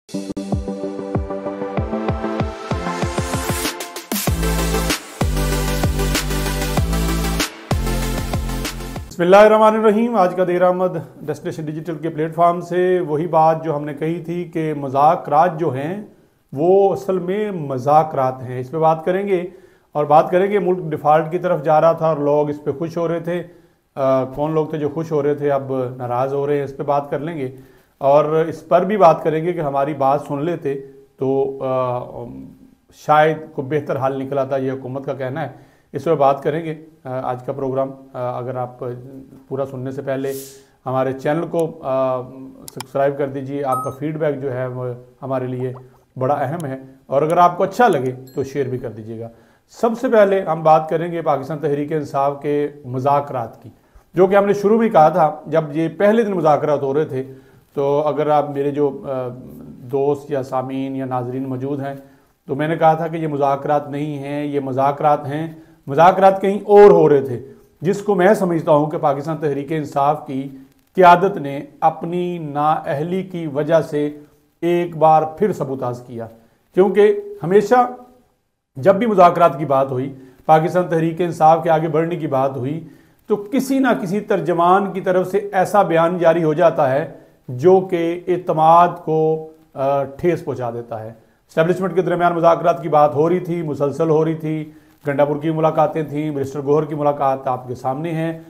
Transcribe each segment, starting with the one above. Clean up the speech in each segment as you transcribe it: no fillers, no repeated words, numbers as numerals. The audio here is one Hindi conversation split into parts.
बिस्मिल्लाहिर्रहमानिर्रहीम। आज का देर आमद डेस्टिनेशन डिजिटल के प्लेटफॉर्म से वही बात जो हमने कही थी कि मज़ाकरात जो हैं वो असल में मज़ाकरात हैं, इस पर बात करेंगे। और बात करेंगे मुल्क डिफ़ॉल्ट की तरफ जा रहा था और लोग इस पर खुश हो रहे थे। कौन लोग थे जो खुश हो रहे थे, अब नाराज़ हो रहे हैं, इस पर बात कर लेंगे। और इस पर भी बात करेंगे कि हमारी बात सुन लेते तो शायद कोई बेहतर हाल निकला था, ये हुकूमत का कहना है। इस पर बात करेंगे आज का प्रोग्राम। अगर आप पूरा सुनने से पहले हमारे चैनल को सब्सक्राइब कर दीजिए। आपका फीडबैक जो है वो हमारे लिए बड़ा अहम है, और अगर आपको अच्छा लगे तो शेयर भी कर दीजिएगा। सबसे पहले हम बात करेंगे पाकिस्तान तहरीक इंसाफ के मुज़ाकरात की, जो कि हमने शुरू में कहा था जब ये पहले दिन मुज़ाकरात हो रहे थे। तो अगर आप मेरे जो दोस्त या सामीन या नाजरीन मौजूद हैं, तो मैंने कहा था कि ये मुज़ाकरात नहीं हैं, ये मुज़ाकरात हैं। मुज़ाकरात कहीं और हो रहे थे, जिसको मैं समझता हूँ कि पाकिस्तान तहरीक इंसाफ की क़यादत ने अपनी नाअहली की वजह से एक बार फिर सबूताज किया। क्योंकि हमेशा जब भी मुज़ाकरात की बात हुई, पाकिस्तान तहरीक इंसाफ के आगे बढ़ने की बात हुई, तो किसी ना किसी तर्जमान की तरफ से ऐसा बयान जारी हो जाता है जो कि एतमाद को ठेस पहुँचा देता है। एस्टेब्लिशमेंट के दरमियान मुज़ाकरात की बात हो रही थी, मुसलसल हो रही थी। गंडापुर की मुलाकातें थीं, मिनिस्टर गोहर की मुलाकात आपके सामने है,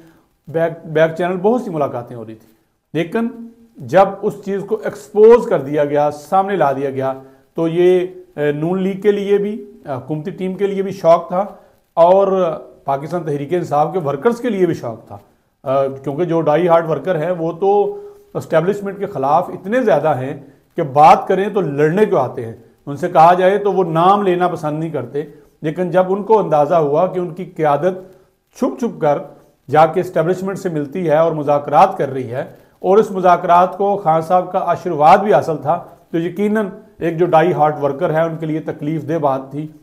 बैक चैनल बहुत सी मुलाकातें हो रही थी। लेकिन जब उस चीज़ को एक्सपोज कर दिया गया, सामने ला दिया गया, तो ये नून लीग के लिए भी, हुकूमती टीम के लिए भी शौक था, और पाकिस्तान तहरीक इंसाफ के वर्कर्स के लिए भी शौक था। क्योंकि जो डाई हार्ड वर्कर हैं वो तो एस्टेब्लिशमेंट के ख़िलाफ़ इतने ज़्यादा हैं कि बात करें तो लड़ने को आते हैं। उनसे कहा जाए तो वो नाम लेना पसंद नहीं करते। लेकिन जब उनको अंदाज़ा हुआ कि उनकी क़यादत छुप छुप कर जाके इस्टेब्लिशमेंट से मिलती है और मुज़ाकरात कर रही है, और इस मुज़ाकरात को खान साहब का आशीर्वाद भी हासिल था, तो यकीनन एक जो डाई हार्ट वर्कर है उनके लिए तकलीफ दे बात थी।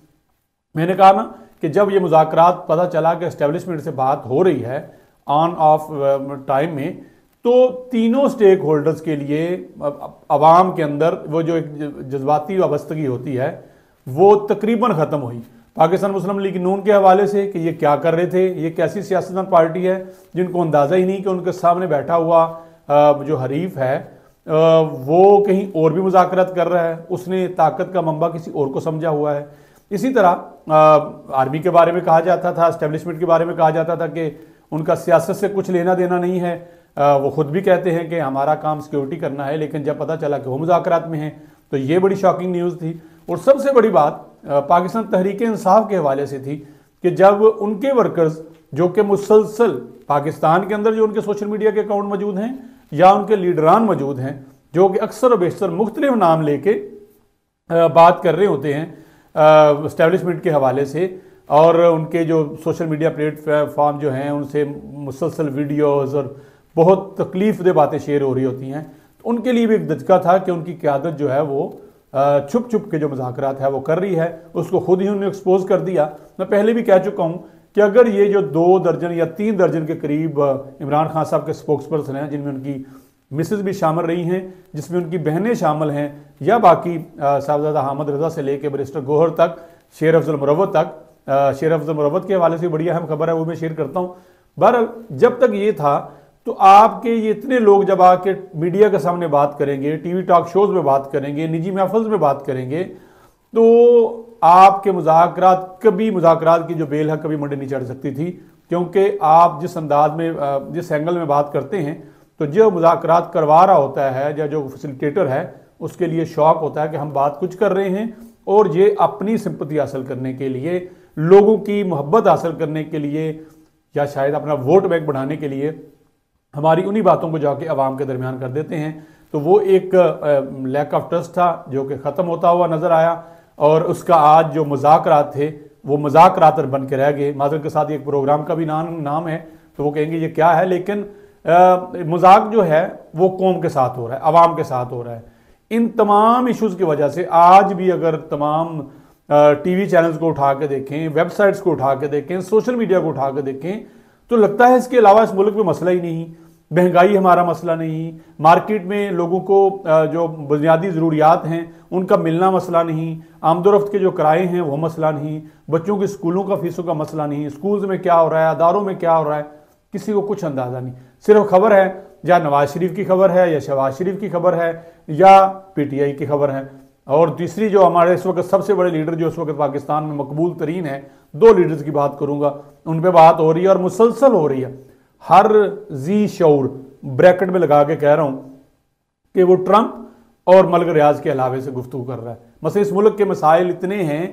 मैंने कहा ना कि जब ये मुज़ाकरात पता चला कि इस्टेब्लिशमेंट से बात हो रही है ऑन ऑफ टाइम में, तो तीनों स्टेक होल्डर्स के लिए अवाम के अंदर वो जो एक जज्बाती वाबस्तगी होती है वो तकरीबन ख़त्म हुई। पाकिस्तान मुस्लिम लीग नून के हवाले से कि ये क्या कर रहे थे, ये कैसी सियासतदान पार्टी है जिनको अंदाज़ा ही नहीं कि उनके सामने बैठा हुआ जो हरीफ है वो कहीं और भी मुज़ाकरात कर रहा है, उसने ताकत का मंबा किसी और को समझा हुआ है। इसी तरह आर्मी के बारे में कहा जाता था, एस्टेब्लिशमेंट के बारे में कहा जाता था कि उनका सियासत से कुछ लेना देना नहीं है। वो खुद भी कहते हैं कि हमारा काम सिक्योरिटी करना है, लेकिन जब पता चला कि वो मुज़ाकरात में हैं तो ये बड़ी शॉकिंग न्यूज़ थी। और सबसे बड़ी बात पाकिस्तान तहरीक इंसाफ के हवाले से थी कि जब उनके वर्कर्स जो कि मुसलसल पाकिस्तान के अंदर जो उनके सोशल मीडिया के अकाउंट मौजूद हैं या उनके लीडरान मौजूद हैं, जो कि अक्सर और बेशतर मुख्तलिफ नाम लेके बात कर रहे होते हैं इस्टेब्लिशमेंट के हवाले से, और उनके जो सोशल मीडिया प्लेटफॉर्म जो हैं उनसे मुसलसल वीडियोज़ और बहुत तकलीफ दे बातें शेयर हो रही होती हैं, तो उनके लिए भी एक दचका था कि उनकी क़यादत जो है वो छुप छुप के जो मुज़ाकरात है वो कर रही है, उसको खुद ही उन्होंने एक्सपोज कर दिया। मैं पहले भी कह चुका हूँ कि अगर ये जो 2 दर्जन या 3 दर्जन के करीब इमरान खान साहब के स्पोक्स पर्सन हैं, जिनमें उनकी मिसेज भी शामिल रही हैं, जिसमें उनकी बहनें शामिल हैं, या बाकी साहबजादा हामिद रज़ा से लेकर बैरिस्टर गोहर तक, शेर अफजल मुरव्वत तक, शेर अफजल मुरव्वत के हवाले से बड़ी अहम खबर है, वो मैं शेयर करता हूँ। बहरहाल जब तक ये था, तो आपके ये इतने लोग जब आके मीडिया के सामने बात करेंगे, टीवी टॉक शोज में बात करेंगे, निजी महफिल में बात करेंगे, तो आपके मुज़ाकरात की जो बेल है कभी मंडे नहीं चढ़ सकती थी। क्योंकि आप जिस अंदाज में, जिस एंगल में बात करते हैं, तो जो मुज़ाकरात करवा रहा होता है या जो फैसिलिटेटर है, उसके लिए शौक होता है कि हम बात कुछ कर रहे हैं, और ये अपनी सिंपैथी हासिल करने के लिए, लोगों की मोहब्बत हासिल करने के लिए, या शायद अपना वोट बैंक बढ़ाने के लिए हमारी उन्हीं बातों को जाके अवाम के दरमियान कर देते हैं। तो वो एक लैक ऑफ ट्रस्ट था जो कि ख़त्म होता हुआ नज़र आया, और उसका आज जो मुज़ाकरात थे वो मुज़ाकरात बन के रह गए। माज़रत के साथ एक प्रोग्राम का भी नाम है, तो वो कहेंगे ये क्या है, लेकिन मजाक जो है वो कौम के साथ हो रहा है, अवाम के साथ हो रहा है। इन तमाम इश्यूज़ की वजह से आज भी अगर तमाम टीवी चैनल्स को उठा के देखें, वेबसाइट्स को उठा के देखें, सोशल मीडिया को उठा के देखें, तो लगता है इसके अलावा इस मुल्क में मसला ही नहीं। महंगाई हमारा मसला नहीं, मार्केट में लोगों को जो बुनियादी ज़रूरियात हैं उनका मिलना मसला नहीं, आमदोरफ्त के जो किराए हैं वो मसला नहीं, बच्चों के स्कूलों का फीसों का मसला नहीं, स्कूल्स में क्या हो रहा है, अदारों में क्या हो रहा है, किसी को कुछ अंदाज़ा नहीं। सिर्फ खबर है या नवाज शरीफ की खबर है या शहबाज शरीफ की खबर है या पीटीआई की खबर है। और तीसरी जो हमारे इस वक्त सबसे बड़े लीडर जो इस वक्त पाकिस्तान में मकबूल तरीन है, 2 लीडर्स की बात करूंगा, उन पर बात हो रही है और मुसलसल हो रही है। हर जी शऊर ब्रैकेट में लगा के कह रहा हूं कि वो ट्रंप और मलिक रियाज के अलावे से गुफ्तगू कर रहा है। मसले इस मुल्क के मसाइल इतने हैं,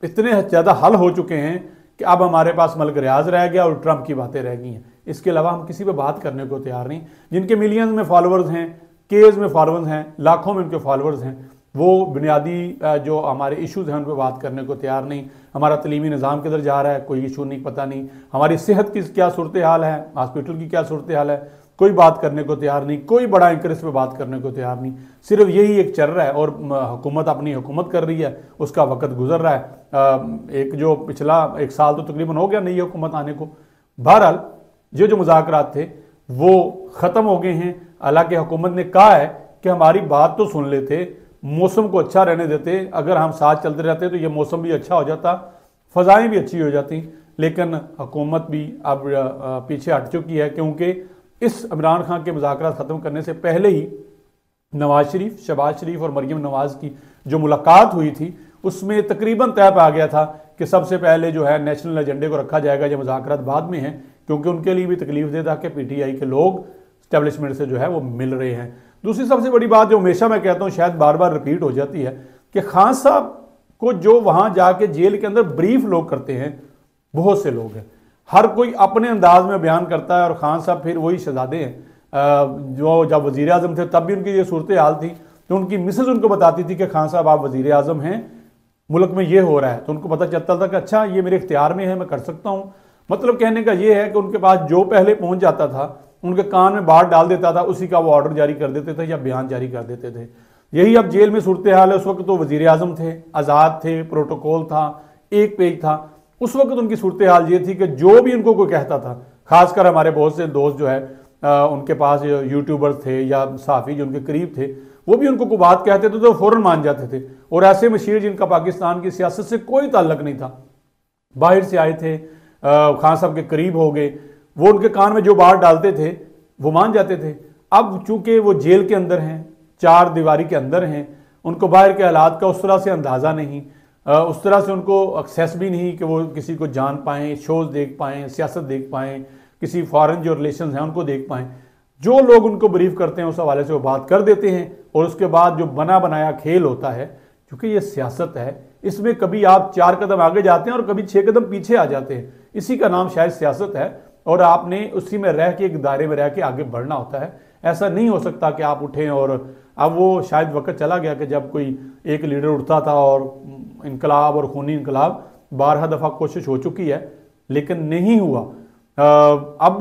इतने ज़्यादा हल हो चुके हैं कि अब हमारे पास मलिक रियाज रह गया और ट्रंप की बातें रह गई हैं। इसके अलावा हम किसी पे बात करने को तैयार नहीं। जिनके मिलियंस में फॉलोअर्स हैं, केज में फॉलोअर्स हैं, लाखों में उनके फॉलोअर्स हैं, वो बुनियादी जो हमारे इश्यूज़ हैं उन पर बात करने को तैयार नहीं। हमारा तलीमी निज़ाम किधर जा रहा है कोई इशू नहीं, पता नहीं। हमारी सेहत की क्या सूरत हाल है, हॉस्पिटल की क्या सूरत हाल है, कोई बात करने को तैयार नहीं। कोई बड़ा एंकर इस पर बात करने को तैयार नहीं। सिर्फ यही एक चल रहा है और हुकूमत अपनी हुकूमत कर रही है, उसका वक्त गुजर रहा है। एक जो पिछला 1 साल तो तकरीबन हो गया नई हुकूमत आने को। बहरहाल ये जो मुज़ाकरात थे वो ख़त्म हो गए हैं। हालांकि हुकूमत ने कहा है कि हमारी बात तो सुन लेते, मौसम को अच्छा रहने देते, अगर हम साथ चलते रहते तो ये मौसम भी अच्छा हो जाता, फ़ज़ाएँ भी अच्छी हो जाती। लेकिन हुकूमत भी अब पीछे हट चुकी है, क्योंकि इस इमरान खान के मुज़ाकरात ख़त्म करने से पहले ही नवाज शरीफ, शहबाज शरीफ और मरियम नवाज की जो मुलाकात हुई थी उसमें तकरीबन तय पा गया था कि सबसे पहले जो है नेशनल एजेंडे को रखा जाएगा। ये मुज़ाकरात बाद में हैं, क्योंकि उनके लिए भी तकलीफ देता कि पीटीआई के लोग स्टैब्लिशमेंट से जो है वो मिल रहे हैं। दूसरी सबसे बड़ी बात जो हमेशा मैं कहता हूँ, शायद बार बार रिपीट हो जाती है, कि खान साहब को जो वहाँ जाके जेल के अंदर ब्रीफ लोग करते हैं, बहुत से लोग हैं, हर कोई अपने अंदाज में बयान करता है। और खान साहब फिर वही शहजादे हैं जो जब वज़ीर आज़म थे तब भी उनकी ये सूरत हाल थी, तो उनकी मिसेज उनको बताती थी कि खान साहब आप वज़ीर आज़म हैं, मुल्क में ये हो रहा है, तो उनको पता चलता था कि अच्छा ये मेरे इख्तियार में है, मैं कर सकता हूँ। मतलब कहने का ये है कि उनके पास जो पहले पहुँच जाता था, उनके कान में बात डाल देता था, उसी का वो ऑर्डर जारी कर देते थे या बयान जारी कर देते थे। यही अब जेल में सूरत हाल है। उस वक्त तो वज़ीर आज़म थे, आज़ाद थे, प्रोटोकॉल था, एक पेज था। उस वक्त उनकी सूरत हाल ये थी कि जो भी उनको कोई कहता था, खासकर हमारे बहुत से दोस्त जो है उनके पास यूट्यूबर्स थे या सहाफ़ी जो उनके करीब थे, वो भी उनको कोई बात कहते थे तो फ़ौरन मान जाते थे। और ऐसे मशीर जिनका पाकिस्तान की सियासत से कोई ताल्लुक नहीं था, बाहर से आए थे, खान साहब के करीब हो गए, वो उनके कान में जो बात डालते थे वो मान जाते थे। अब चूंकि वो जेल के अंदर हैं, 4 दीवारी के अंदर हैं, उनको बाहर के हालात का उस तरह से अंदाज़ा नहीं, उस तरह से उनको एक्सेस भी नहीं कि वो किसी को जान पाएँ, शोज़ देख पाएँ, सियासत देख पाएँ, किसी फॉरेन जो रिलेशन हैं उनको देख पाएँ। जो लोग उनको ब्रीफ करते हैं उस हवाले से वो बात कर देते हैं। और उसके बाद जो बना बनाया खेल होता है, क्योंकि ये सियासत है, इसमें कभी आप 4 कदम आगे जाते हैं और कभी 6 कदम पीछे आ जाते हैं। इसी का नाम शायद सियासत है और आपने उसी में रह के, एक दायरे में रह के आगे बढ़ना होता है। ऐसा नहीं हो सकता कि आप उठें और अब वो शायद वक्त चला गया कि जब कोई एक लीडर उठता था और इनकलाब और खूनी इनकलाब 12 दफ़ा कोशिश हो चुकी है लेकिन नहीं हुआ। अब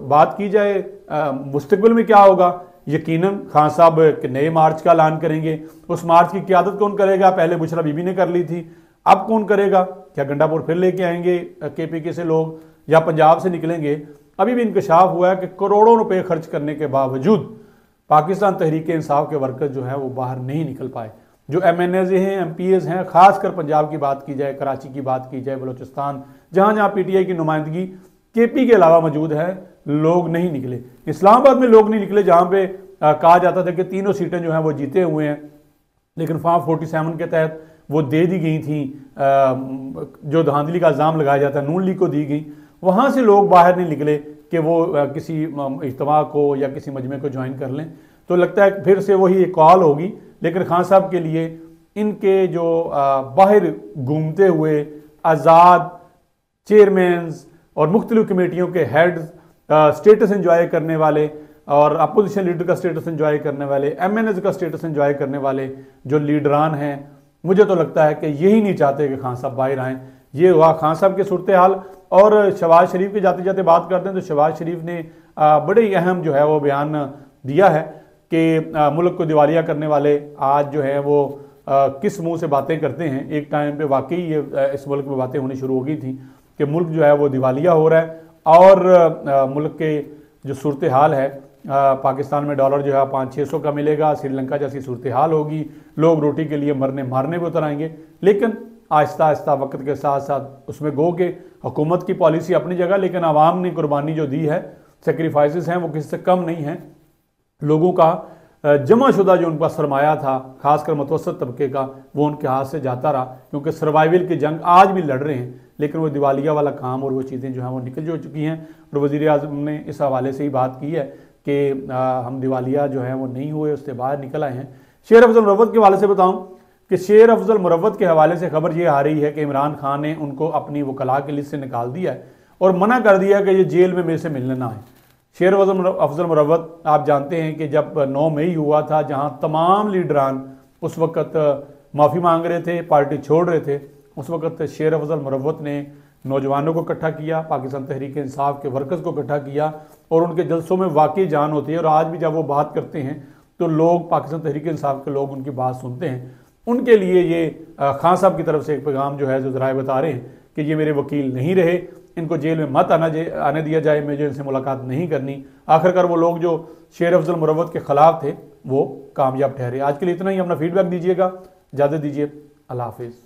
बात की जाए मुस्तकबिल में क्या होगा, यकीनन खान साहब के नए मार्च का ऐलान करेंगे। उस मार्च की क़यादत कौन करेगा? पहले बुशरा बीबी ने कर ली थी, अब कौन करेगा? क्या गंडापुर फिर लेके आएंगे KPK से लोग या पंजाब से निकलेंगे? अभी भी इंकशाफ हुआ है कि करोड़ों रुपए खर्च करने के बावजूद पाकिस्तान तहरीक इंसाफ के वर्कर्स जो हैं वो बाहर नहीं निकल पाए। जो MNAs हैं, MPAs हैं, खासकर पंजाब की बात की जाए, कराची की बात की जाए, बलोचिस्तान, जहाँ जहाँ PTI की नुमाइंदगी KP के अलावा मौजूद है, लोग नहीं निकले। इस्लामाबाद में लोग नहीं निकले जहाँ पे कहा जाता था कि 3 सीटें जो हैं वो जीते हुए हैं, लेकिन फॉर्म 47 के तहत वो दे दी गई थी, जो धांधली का इल्ज़ाम लगाया जाता है नून लीग को दी गई। वहाँ से लोग बाहर नहीं निकले कि वो किसी इज्तिमा को या किसी मजमे को ज्वाइन कर लें। तो लगता है फिर से वही एक कॉल होगी। लेकिन खान साहब के लिए इनके जो बाहर घूमते हुए आज़ाद चेयरमैन्स और मुख्तलिफ कमेटियों के हेड्स, स्टेटस एंजॉय करने वाले और अपोजिशन लीडर का स्टेटस एंजॉय करने वाले, MNAs का स्टेटस एंजॉय करने वाले जो लीडरान हैं, मुझे तो लगता है कि यही नहीं चाहते कि खान साहब बाहर आएँ। ये हुआ खान साहब की सूरत हाल। और शहबाज शरीफ के जाते जाते बात करते हैं तो शहबाज शरीफ ने बड़े ही अहम जो है वो बयान दिया है कि मुल्क को दिवालिया करने वाले आज जो है वो किस मुंह से बातें करते हैं। एक टाइम पे वाकई ये इस मुल्क में बातें होनी शुरू हो गई थी कि मुल्क जो है वो दिवालिया हो रहा है और मुल्क के जो सूरत हाल है, पाकिस्तान में डॉलर जो है 500-600 का मिलेगा, श्रीलंका जैसी सूरत हाल होगी, लोग रोटी के लिए मरने मारने भी उतर आएंगे। लेकिन आहिस्ता आहिस्ता वक्त के साथ साथ उसमें गो के हुकूमत की पॉलिसी अपनी जगह, लेकिन आवाम ने कुर्बानी जो दी है, सेक्रीफाइसेस हैं, वो किसी से कम नहीं हैं। लोगों का जमा शुदा जो उनका सरमाया था, खासकर मुतवसत तबके का, वो उनके हाथ से जाता रहा, क्योंकि सर्वाइवल की जंग आज भी लड़ रहे हैं। लेकिन वो दिवालिया वाला काम और वो चीज़ें जो हैं वो निकल जो चुकी हैं। और वज़ीर आज़म ने इस हवाले से ही बात की है कि हम दिवालिया जो है वो नहीं हुए, उससे बाहर निकल आए हैं। शेर अफजल मुरव्वत के हवाले से बताऊँ कि शेर अफजल मुरव्वत के हवाले से खबर ये आ रही है कि इमरान खान ने उनको अपनी वकला की लिस्ट से निकाल दिया है और मना कर दिया कि ये जेल में मेरे से मिलने ना आए। शेर अफजल मुरव्वत आप जानते हैं कि जब 9 मई हुआ था, जहाँ तमाम लीडरान उस वक़्त माफ़ी मांग रहे थे, पार्टी छोड़ रहे थे, उस वक़्त शेर अफजल मुरव्वत ने नौजवानों को इकट्ठा किया, पाकिस्तान तहरीक इंसाफ के वर्कर्स को इकट्ठा किया और उनके जलसों में वाकई जान होती है। और आज भी जब वो बात करते हैं तो लोग, पाकिस्तान तहरीक इंसाफ के लोग उनकी बात सुनते हैं। उनके लिए ये खान साहब की तरफ से एक पैगाम जो है जो ज़राए बता रहे हैं कि ये मेरे वकील नहीं रहे, इनको जेल में मत आने दिया जाए, मुझे इनसे मुलाकात नहीं करनी। आखिरकार वो लोग जो शेर अफजल मुरव्वत के ख़िलाफ़ थे वो कामयाब ठहरे। आज के लिए इतना ही। अपना फीडबैक दीजिएगा, इजाज़त दीजिए, अल्लाह हाफिज़।